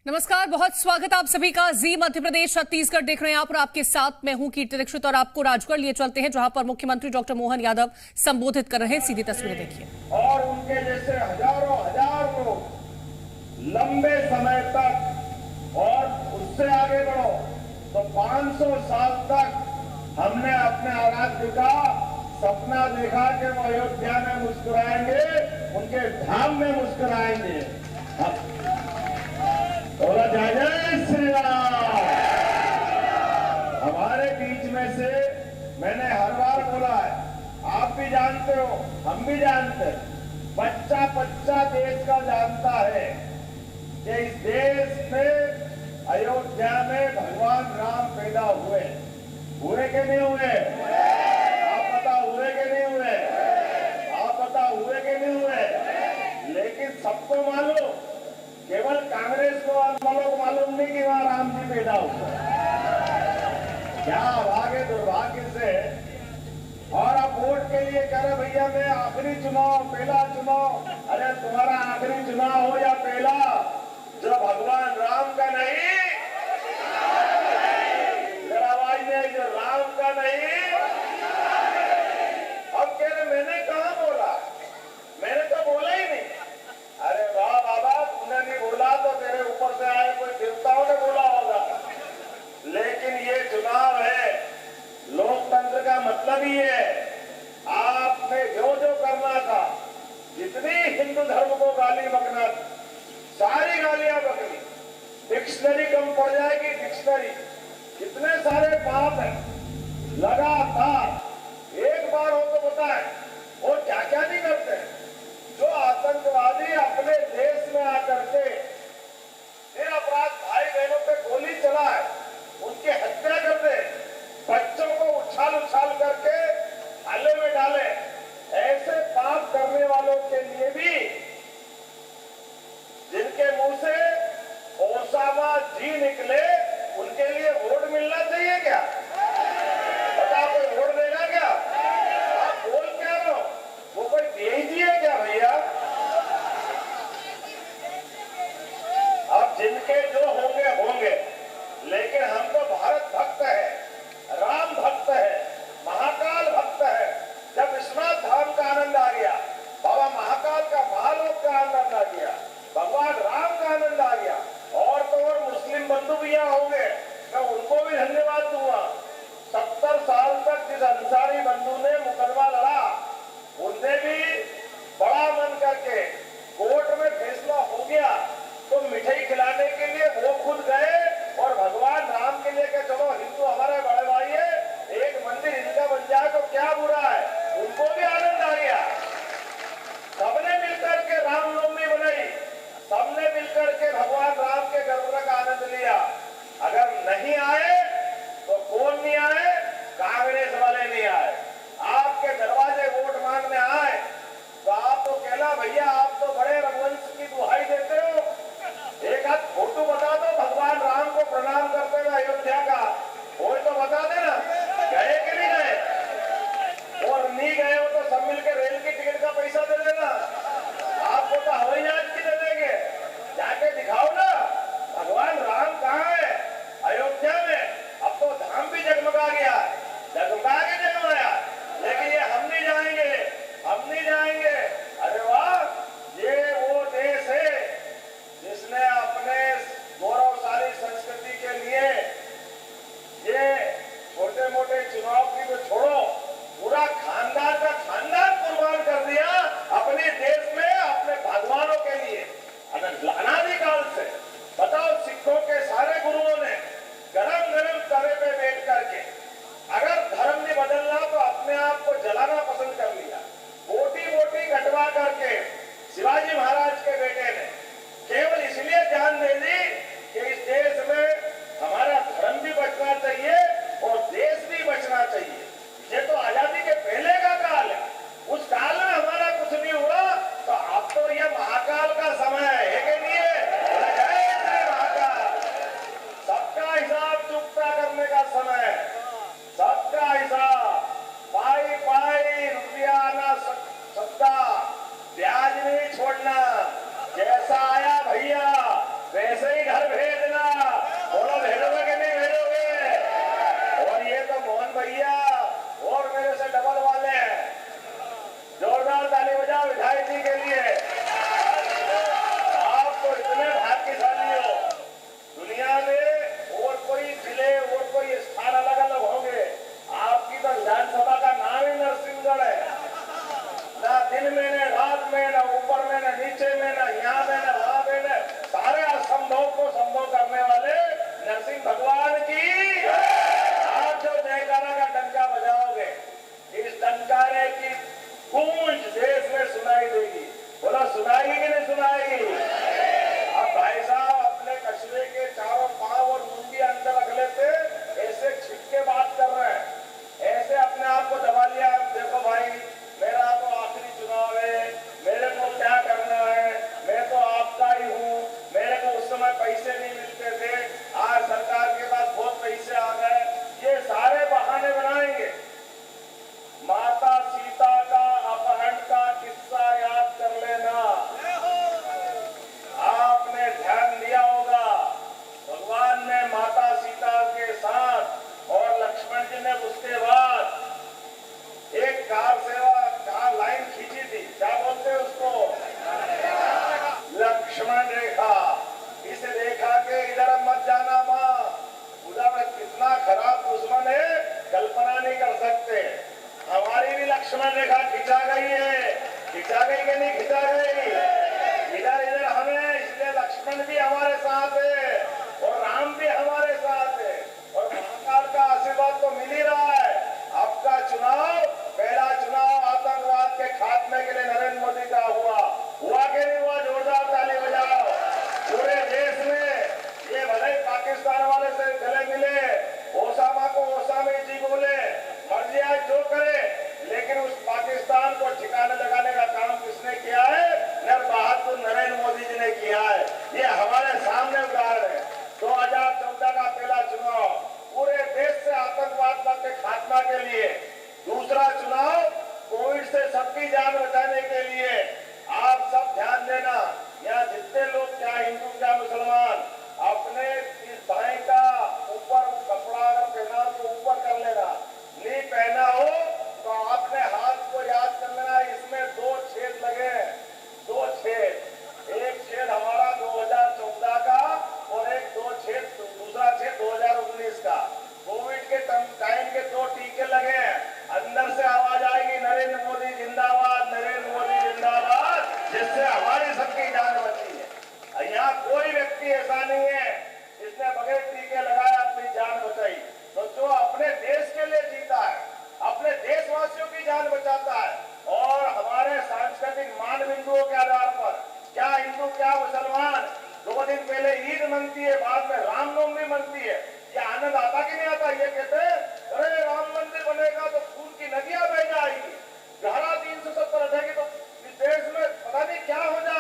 नमस्कार, बहुत स्वागत आप सभी का। जी मध्य प्रदेश छत्तीसगढ़ देख रहे हैं आप और आपके साथ मैं हूं कीर्ति दीक्षित और आपको राजगढ़ लिए चलते हैं जहां पर मुख्यमंत्री डॉक्टर मोहन यादव संबोधित कर रहे हैं। सीधी तस्वीरें देखिए। और उनके जैसे हजारों हजार लोग लंबे समय तक और उससे आगे बढ़ो तो 500 साल तक हमने अपने आराध्य का सपना देखा कि वो अयोध्या में मुस्कुराएंगे, उनके धाम में मुस्कुराएंगे। बोला जय जय श्री राम। हमारे बीच में से मैंने हर बार बोला है, आप भी जानते हो, हम भी जानते हैं, बच्चा बच्चा देश का जानता है कि इस देश में अयोध्या में भगवान राम पैदा हुए के नहीं हुए? आप बता हुए के नहीं हुए? आप बता हुए के नहीं हुए? लेकिन सबको मालूम, केवल कांग्रेस को मालूम नहीं कि वहां राम जी पैदा हुए। क्या भाग्य दुर्भाग्य से। और अब वोट के लिए कह रहे भैया मैं आखिरी चुनाव, पहला चुनाव। अरे तुम्हारा आखिरी चुनाव हो या पहला, जो भगवान राम का नहीं, जरा आवाज में, जो राम का नहीं। अब कह रहे मैंने कहा बोला, मैंने तो बोला ही नहीं। अरे वाह बाबा, तूने नहीं बोला तो तेरे ऊपर से आए कोई देवताओं ने बोला होगा। लेकिन ये चुनाव है, लोकतंत्र का मतलब ही है, आपने जो जो करना था, जितनी हिंदू धर्म को गाली बकना, सारी गालियां बकनी, डिक्शनरी कम पड़ जाएगी, डिक्शनरी। कितने सारे पाप है लगातार। एक बार हो तो बताएं वो क्या क्या नहीं करते। जो आतंकवादी अपने देश में आकर के निरपराध भाई बहनों पे गोली चलाए, उनकी हत्या कर दे, बच्चों को उछाल उछाल करके भाले में डाले, ऐसे पाप करने वालों के लिए भी, जिनके मुंह से ओसामा जी निकले, उनके लिए वोट मिलना चाहिए क्या? बता, कोई वोट देगा क्या? आप बोल क्या रहे हो? वो कोई दे ही दिए क्या भैया? अब जिनके जो होंगे होंगे, लेकिन हम तो भारत भक्त है, राम भक्त है, महाकाल भक्त है। जब विश्वनाथ धाम का आनंद आ गया, बाबा महाकाल का महालोक का आनंद आ गया, भगवान राम का आनंद आ गया, और तो और मुस्लिम बंधु भी यहाँ पहले ईद मनती है, बाद में रामनवमी मनती है। ये आनंद आता कि नहीं आता? ये कहते हैं अरे राम मंदिर बनेगा तो खून की नदियां बह जाएगी, धारा 370 हटेगी तो इस देश में पता नहीं क्या हो जाएगा।